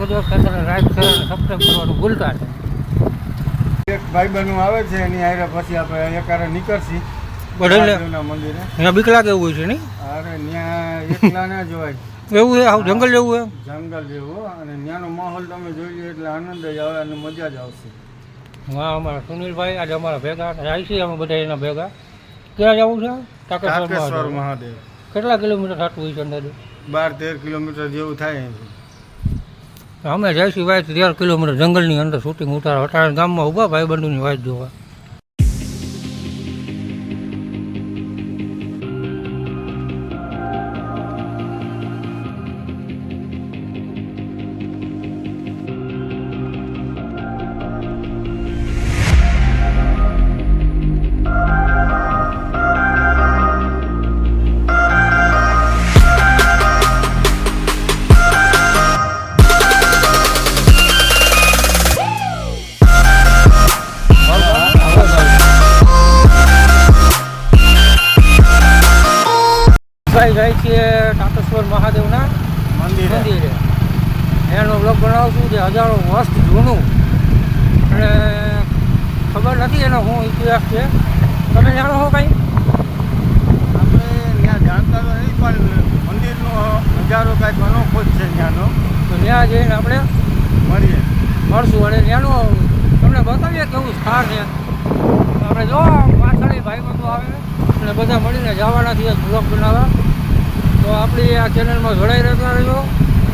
Video સાથે like share અને subscribe કરવાનું ભૂલતા નહીં. એક ભાઈબંધનું આવે છે એની હારે પછી આપણે એકારે નીકળશી બધાને મંદિરે. અહીંયા બીક લાગે એવું છે નહીં? અરે ત્યાં એકલા ના જોવાય, એવું છે, આવું જંગલ જેવું એમ? જંગલ જેવું, અને ત્યાંનો માહોલ તમે જોઈ લો એટલે આનંદ જ આવે અને મજા જ આવશે. હા, અમારા સુનિલભાઈ આજે અમારા ભેગા જાય છે, અમે બધા એના ભેગા. ક્યાં જવું છે? તારકેશ્વર મહાદેવ. કેટલા કિલોમીટર થતું હોય છે અંદાજે? 12-13 કિલોમીટર જેવું થાય અહીંથી. અમે જઈશું ભાઈ 13 કિલોમીટર જંગલની અંદર શૂટિંગ ઉતારો. અટાણે ગામમાં ઊભા ભાઈબંધોની વાત જોવા. જાય છે તારકેશ્વર મહાદેવના મંદિરે. એનો બ્લોગ બનાવશું જે હજારો વર્ષ જૂનું, અને ખબર નથી એનો શું ઇતિહાસ છે. તમે જાણો છો કંઈ? આપણે ત્યાં જાણતા તો નહીં, પણ મંદિરનો નજારો કાંઈક અનોખો જ છે ત્યાંનો. તો ત્યાં જઈને આપણે મળશું અને ત્યાંનો તમને બતાવીએ કેવું સ્થાન છે. આપણે જો પાછળ ભાઈબંધો આવે અને બધા મળીને જવાના છીએ બ્લોગ બનાવવા. તો આપણી આ ચેનલમાં જોડાઈ રહેતા રહેજો.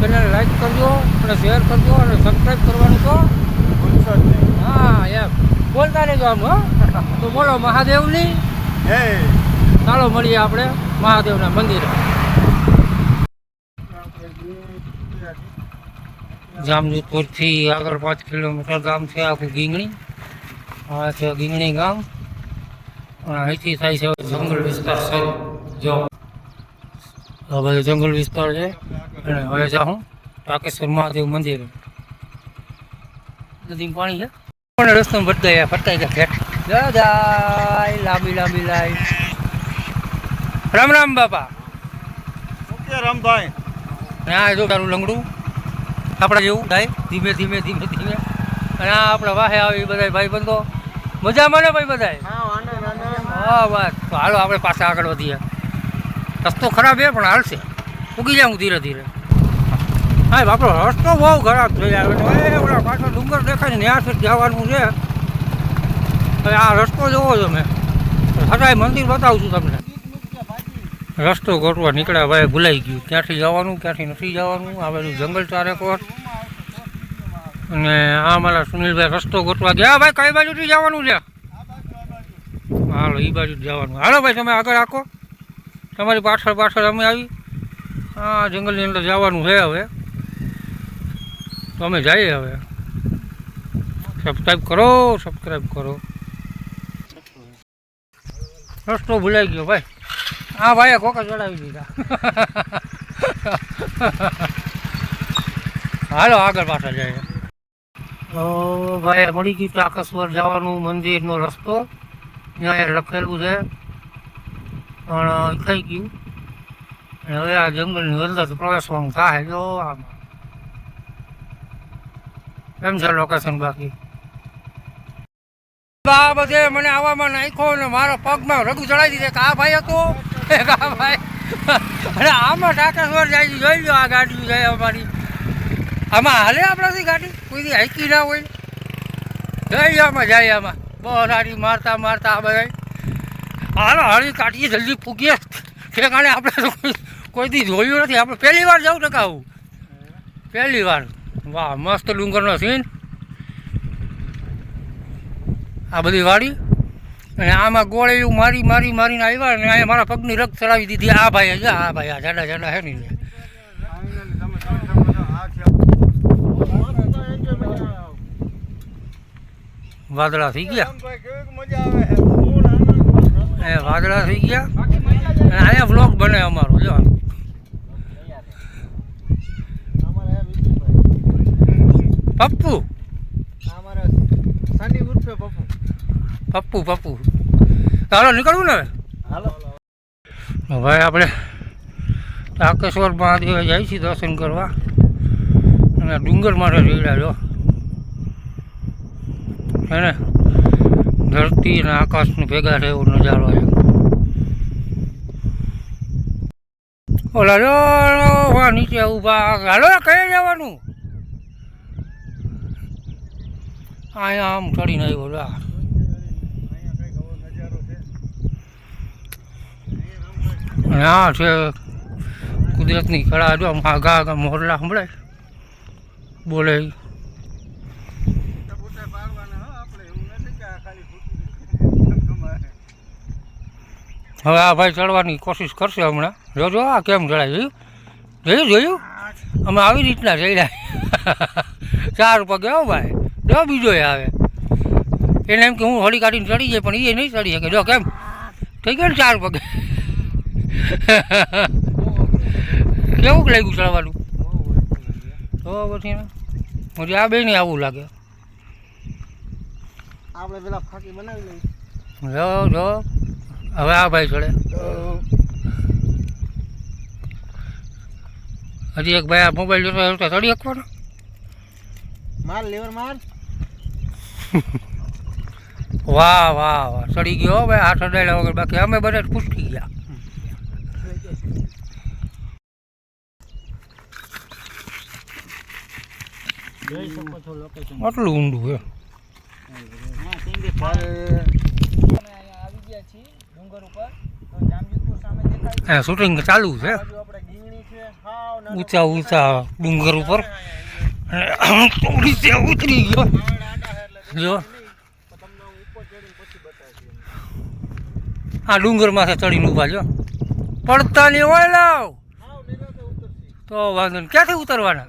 ચેનલ લાઈક કરજો અને શેર કરજો અને સબસ્ક્રાઈબ કરવાનું તો ભૂલશો જ નહીં. હા, એમ બોલતા રહેજો આમ. હા, તો બોલો મહાદેવની. ચાલો મળીએ આપણે મહાદેવના મંદિરે. જામજોધપુરથી આગળ 5 કિલોમીટર ગામ છે આખું ગીંગણી. આ છે ગીંગણી ગામ, અને અહીંથી થાય છે જંગલ વિસ્તાર શરૂ. જો આ બધો જંગલ વિસ્તાર છે, અને હવે જાઉં તારકેશ્વર મહાદેવ મંદિરે. નદીમાં પાણી છે પણ રસ્તામાં ભટકાઈ ગયા ઘેટ. જાય લાંબી લાંબી લાઈન. રામ રામ બાપા. રામભાઈ હા, જો તારું લંગડું આપણા જેવું થાય ધીમે ધીમે ધીમે ધીમે. અને આ આપણા વાહે આવી બધા ભાઈબંધો મજામાં ને ભાઈ બધા? હા, બસ તો હાલો આપણે પાછા આગળ વધીએ. રસ્તો ખરાબ છે પણ હાલશે, ઉગી જાઉં ધીરે ધીરે. હા, આપણો રસ્તો બહુ ખરાબ થઈ આવે છે. ઓલા પાછળ ડુંગર દેખાય ને ત્યાં સુધી જવાનું છે. હવે આ રસ્તો જોવો છો મેં, છતાંય મંદિર બતાવું છું તમને. રસ્તો ગોઠવા નીકળ્યા ભાઈ, ભૂલાઈ ગયું ક્યાંથી જવાનું ક્યાંથી નથી જવાનું. આ બધું જંગલ ચારે કોર. અને આ મારા સુનિલભાઈ રસ્તો ગોઠવા ગયા. ભાઈ કઈ બાજુથી જવાનું છે? હાલો એ બાજુ જવાનું. હાલો ભાઈ તમે આગળ આખો, તમારી પાછળ પાછળ અમે આવી. હા, જંગલની અંદર જવાનું છે હવે. તો અમે જઈએ હવે. સબસ્ક્રાઈબ કરો. રસ્તો ભૂલાઈ ગયો ભાઈ. હા ભાઈ, કોકા ચડાવી દીધા. હાલો આગળ પાછા જઈએ. તો ભાઈ મળી ગયું તારકેશ્વર જવાનું મંદિરનો રસ્તો. ત્યાં લખેલું છે પણ થઈ ગયું. હવે આ જંગલની અંદર પ્રવેશવાનું થાય. જો આમ કેમ છે લોકેશન? બાકી આ બધે મને આવવામાં નાખ્યો ને મારા પગમાં રગું ચડાવી દીધે. આ ભાઈ હતો આ ભાઈ. અને આમાં તારકેશ્વર જાય છે. જોઈ લો આ ગાડી જાય અમારી. આમાં હાલે આપણાથી ગાડી? કોઈથી હાઈકી ના હોય. જઈ આમાં જાય આમાં બહુ સારી મારતા આ બધા. હાલો હળી કાઢીએ જલ્દી ફૂગીએ. ઠેકાણે આપણે તો કોઈથી જોયું નથી. આપણે પહેલી વાર જવું ટકાવું, પહેલી વાર. વાહ, મસ્ત ડુંગરનો સીન. આ બધી વાડી, અને આમાં ગોળેલું મારીને આવ્યા ને અહીંયા મારા પગની રગ ચડાવી દીધી. આ ભાઈ આ જાડા હે નહીં. વાદળા થઈ ગયા, વાદળા થઈ ગયા. અને અહીંયા વ્લોગ બને અમારો. જો પપ્પુ, પપ્પુ ચાલો નીકળવું ને હવે. ભાઈ આપણે તારકેશ્વર મહાદેવ જાય છે દર્શન કરવા. અને ડુંગર માટે ચડ્યા જો છે ને, ધરતી અને આકાશનું ભેગા થાય એવો નજારો છે. ઓલા જો નીચે ઊભા, હાલો કઈ જવાનું? અહીંયા આમ ચડીને આવ્યો જા. અને આ છે કુદરતની કળા. જો આગા આગા મોરલા સંભળાય બોલે. હવે આ ભાઈ ચડવાની કોશિશ કરશે હમણાં. જોજો આ કેમ ચડાય. જોયું અમે આવી રીતના ચડ્યા 4 પગે. હો ભાઈ જો બીજો આવે એને એમ કે હું હોળી કાઢીને ચડી જાય, પણ એ નહીં ચડી શકે. જો કેમ થઈ ગયો ને 4 પગે. કેવું લાગ્યું ચડવાનું? તો પછી ને આ બે ને આવું લાગે. આપણે પેલા ફાંકી બનાવી લઈએ. જો હવે આ ભાઈ ચડે. હજી એક ભાઈ આ મોબાઈલ જોતો ચડી શકવાનો. માર લેવર માર. વાહ વાહ વાહ, ચડી ગયો ભાઈ. હાથ અડાડ્યા વગર. બાકી અમે બધા પૂછકી ગયા. આટલું ઊંડું છે. શૂટિંગ ચાલુ છે ઊંચા ઊંચા ડુંગર ઉપર. ઉતરી ગયો જો આ ડુંગર માંથી ચડીને ઉભા. જો પડતા નહીં હોય લાવ તો વાંધો નહીં. ક્યાંથી ઉતરવાના?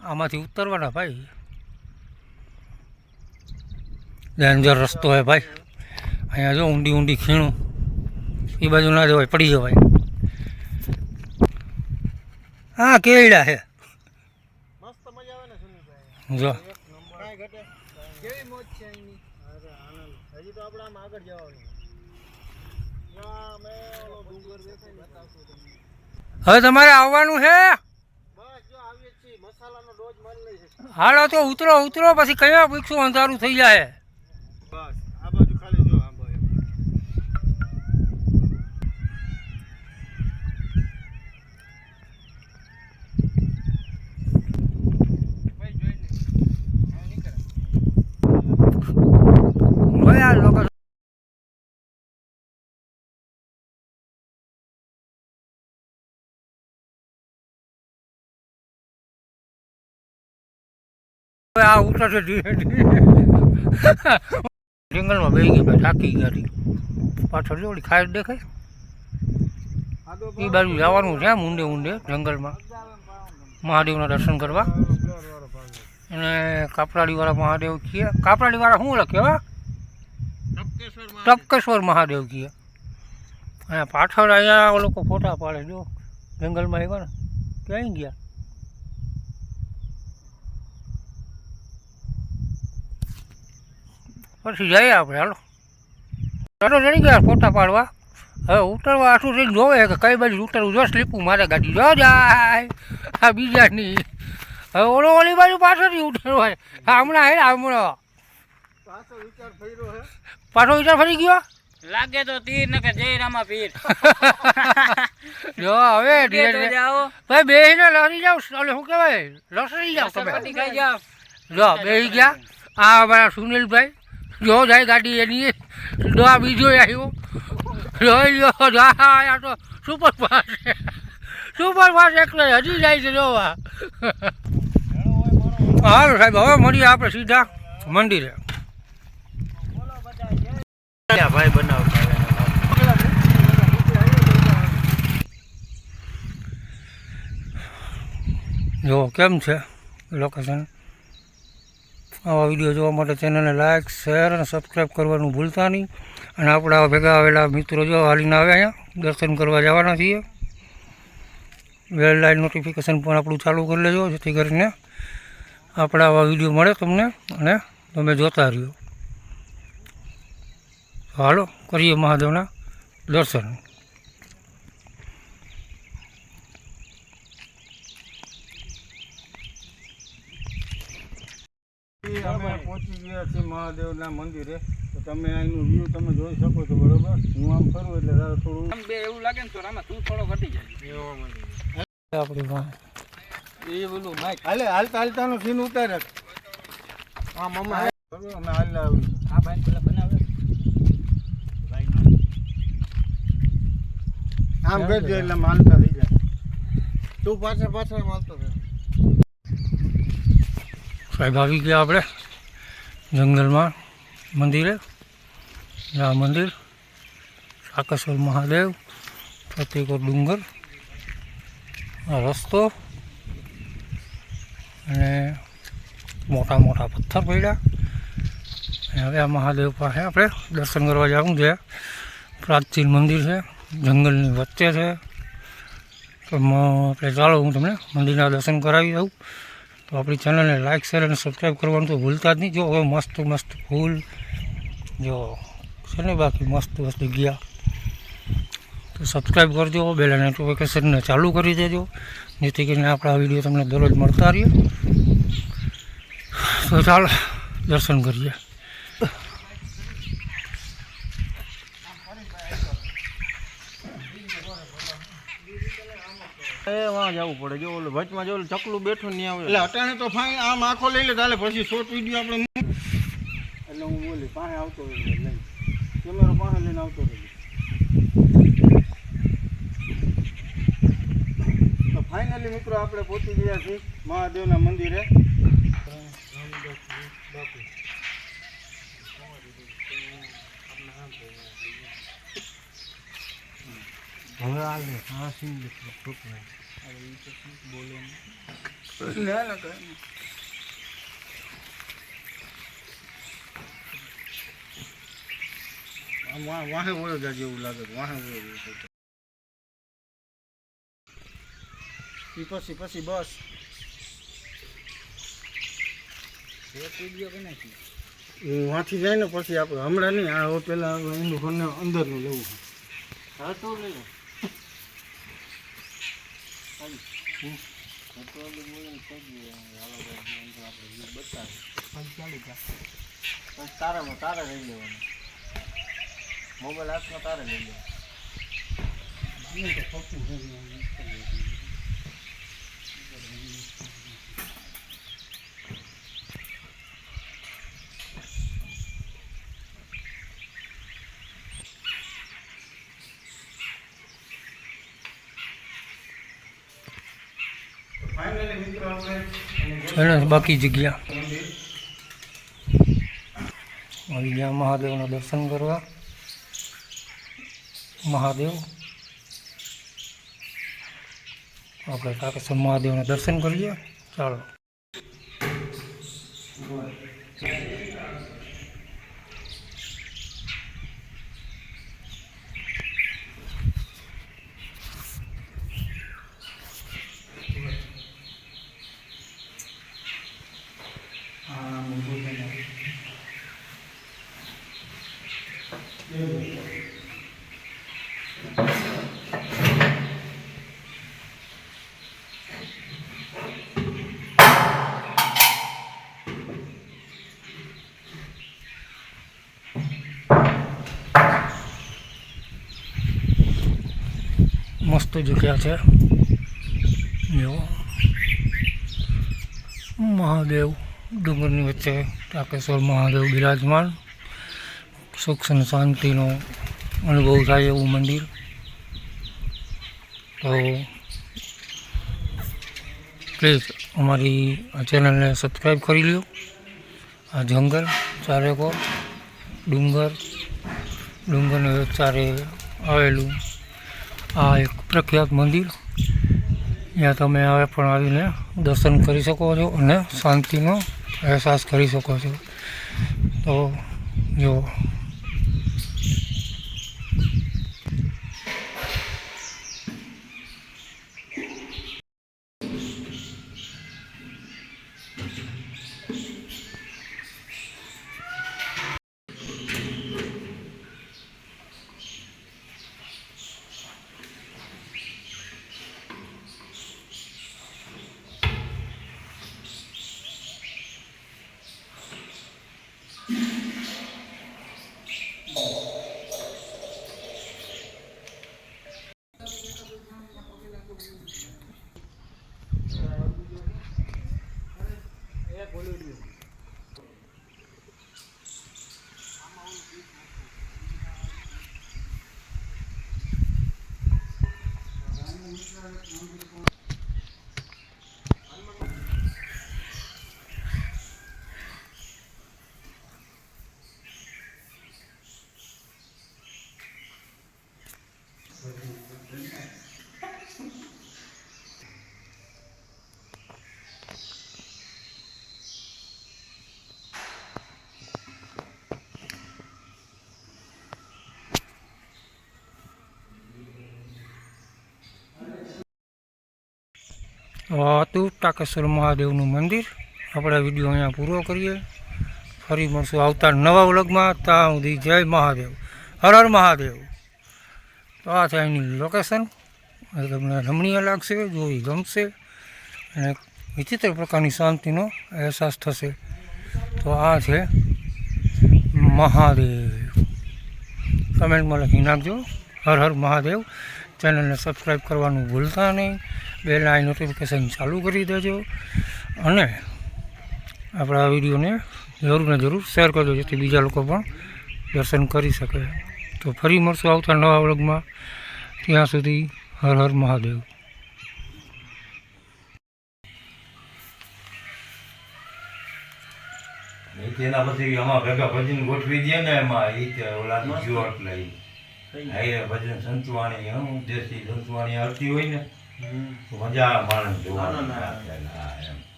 આમાંથી ઉતરવાના ભાઈ. ડેન્જર રસ્તો હે ભાઈ. અહીંયા જો ઊંડી ઊંડી ખીણું. એ બાજુ ના જવાય, પડી જવાય. હા કેળા હે. મસ્ત મજા આવે ને સુનિલભાઈ. જો કાંઈ ઘટે. કેવી મોજ છે અહીંની. અરે આનંદ. હજી તો આપણે આમ આગળ જવાનું. અમે ડુંગર દેખાય બતાવશું તમને. હવે તમારે આવવાનું છે. બસ જો આવીએ છીએ. મસાલાનો ડોઝ મારી લઈએ. હાલો તો ઉતરો પછી કયા પૂછશું અંધારું થઈ જાય. બસ આ બાજુ ખાલી જો આંબો એમ. ભાઈ જોઈને નહીં કરે. ભાઈ આ લોકો આ ઉતરશે ધીરે ધીરે. જંગલમાં બેસી ગઈ ભાઈ, થાકી ગયા. પાછળ જો ઓલી ખાઈ દેખાય. એ બાજુ જવાનું છે ઊંડે ઊંડે જંગલમાં મહાદેવના દર્શન કરવા. અને કાપરાડીવાળા મહાદેવ કીએ. કાપરાડીવાળા શું લખ્યો? ટપકેશ્વર મહાદેવ કીએ. અને પાછળ અહીંયા લોકો ફોટા પાડે. જો જંગલમાં આવ્યા ને ક્યાંય ગયા. પછી જઈએ આપણે. હાલો ચાલો ચડી ગયા ફોટા પાડવા. હવે ઉતરવા આટલું થઈને જોવે કે કઈ બાજુ ઉતરવું. જો સ્લીપું મારે ગાડી જો જાય આ બીજાની. હવે ઓલી બાજુ પાછળથી ઉતરવાય. હમણાં હમણાં પાછો વિચાર ફરી ગયો લાગે તો તીર ને કે જય રામા પીર. જો હવે ધીરે ધીરે ભાઈ બેહીને લડી જાવ. એટલે શું કહેવાય, લસરી જાવ તમે. ખાઈ જાવ. જો બેહી ગયા. આ અમારા સુનિલભાઈ જો જાય ગાડી એની. જો આ બીજો આવ્યો. જોઈ લો આ તો સુપર ફાસ્ટ એકલો હજી જાય છે જોવા. હાલો સાહેબ હવે મળીએ આપણે સીધા મંદિરે. ભાઈ બનાવતા જો કેમ છે લોકેશન. આવા વિડીયો જોવા માટે ચેનલને લાઇક શેર અને સબસ્ક્રાઈબ કરવાનું ભૂલતા નહીં. અને આપણા ભેગા આવેલા મિત્રો જો હાલીને આવે અહીંયા દર્શન કરવા જવાના છીએ. બેલ લાઇન નોટિફિકેશન પણ આપણું ચાલુ કરી લેજો, જેથી કરીને આપણા આવા વિડીયો મળે તમને અને તમે જોતા રહ્યો. હાલો કરીએ મહાદેવના દર્શન. અમે પહોંચી ગયા છીએ મહાદેવના મંદિરે. તો તમે અહીંનું વ્યૂ તમે જોઈ શકો છો, બરોબર. હું આમ ફરું એટલે તારે થોડું આમ બે એવું લાગે ને તો આમાં તું થોડો ઘટી જાય આપણી પાસે એ બોલું માઈક હાલતા હાલતાનો સીન ઉતારે. હા મમ્મા બરોબર, અમે હાલ આવી આ ભાઈ પેલા બનાવે આમ કરજો એટલે માલતા થઈ જાય. તું પાછળ માલતો રહે. સાહેબ આવી ગયા આપણે જંગલમાં મંદિરે. આ મંદિર સાકેશ્વર મહાદેવ, ફતેહગઢ ડુંગર, આ રસ્તો અને મોટા મોટા પથ્થર પડ્યા. અને હવે આ મહાદેવ પાસે આપણે દર્શન કરવા જવું છે. પ્રાચીન મંદિર છે, જંગલની વચ્ચે છે. તો આપણે ચાલો હું તમને મંદિરના દર્શન કરાવી દઉં. તો આપણી ચેનલને લાઇક શેર અને સબસ્ક્રાઈબ કરવાનું તો ભૂલતા જ નહીં. જો હવે મસ્ત મસ્ત ફૂલ જો છે ને, બાકી મસ્ત મસ્ત ગયા. તો સબસ્ક્રાઈબ કરજો, બેલ નોટિફિકેશનને ચાલુ કરી દેજો, જેથી કરીને આપણા વિડીયો તમને દરરોજ મળતા રહીએ. તો ચાલો દર્શન કરીએ. વાં જવું પડે. જો ઓલું વચમાં જો ઓલું ચકલું બેઠું નહીં આવે એટલે અટાણે તો ફાઈન આમ આખો લઈ લે ચાલે. પછી શોર્ટ વિડીયો આપણે એટલે હું બોલી પાસે આવતો લઈને કેમેરો પાસે લઈને આવતો રહ્યો. તો ફાઇનલી મિત્રો આપણે પહોંચી ગયા છીએ મહાદેવના મંદિરે. હવે આવે હા સિંગ બોલે વાહે વળો જાય જેવું લાગે. વાહે વળો પછી બસ વાંચી જાય ને પછી આપણે હમણાં નહીં. આ પેલા એનું ઘરને અંદરનું લેવું હા તો લઈ તારામાં તારે લઈ લેવાનું. મોબાઈલ હાથમાં તારે લઈ લેવાનું. છે ને બાકી જગ્યા આવી ગયા મહાદેવના દર્શન કરવા. મહાદેવ આપણે સાકેશ્વર મહાદેવના દર્શન કરીએ. ચાલો મસ્ત જગ્યા છે. જો મહાદેવ ડુંગરની વચ્ચે સાકેશ્વર મહાદેવ બિરાજમાન. સુખ અને શાંતિનો અનુભવ થાય એવું મંદિર. તો પ્લીઝ અમારી આ ચેનલને સબસ્ક્રાઈબ કરી લ્યો. આ જંગલ ચારેકોર ડુંગરની ચારે આવેલું આ એક પ્રખ્યાત મંદિર. ત્યાં તમે હવે પણ આવીને દર્શન કરી શકો છો અને શાંતિનો અહેસાસ કરી શકો છો. તો જો આ હતું ટાકેશ્વર મહાદેવનું મંદિર. આપણે વિડીયો અહીંયા પૂરો કરીએ. ફરી મળશું આવતા નવા વ્લોગમાં. ત્યાં સુધી જય મહાદેવ, હર હર મહાદેવ. તો આ છે અહીંની લોકેશન. તમને રમણીય લાગશે, જોવી ગમશે અને વિચિત્ર પ્રકારની શાંતિનો અહેસાસ થશે. તો આ છે મહાદેવ. કમેન્ટમાં લખી નાખજો હર હર મહાદેવ. ચેનલને સબસ્ક્રાઈબ કરવાનું ભૂલતા નહીં. બેલ આઈ નોટિફિકેશન ચાલુ કરી દેજો અને આપણા વિડીયોને જરૂર ને જરૂર શેર કરજો, જેથી બીજા લોકો પણ દર્શન કરી શકે. તો ફરી મળશું આવતા નવા વ્લોગમાં. ત્યાં સુધી હર હર મહાદેવ. તેના પછી આમાં ભેગા ભજન ગોઠવી દે ને એમાં ઓલા જીવો એટલે ભજન સંતવાણી દેશી સંતવાણી આવતી હોય ને તો મજા માણસ જોવાની.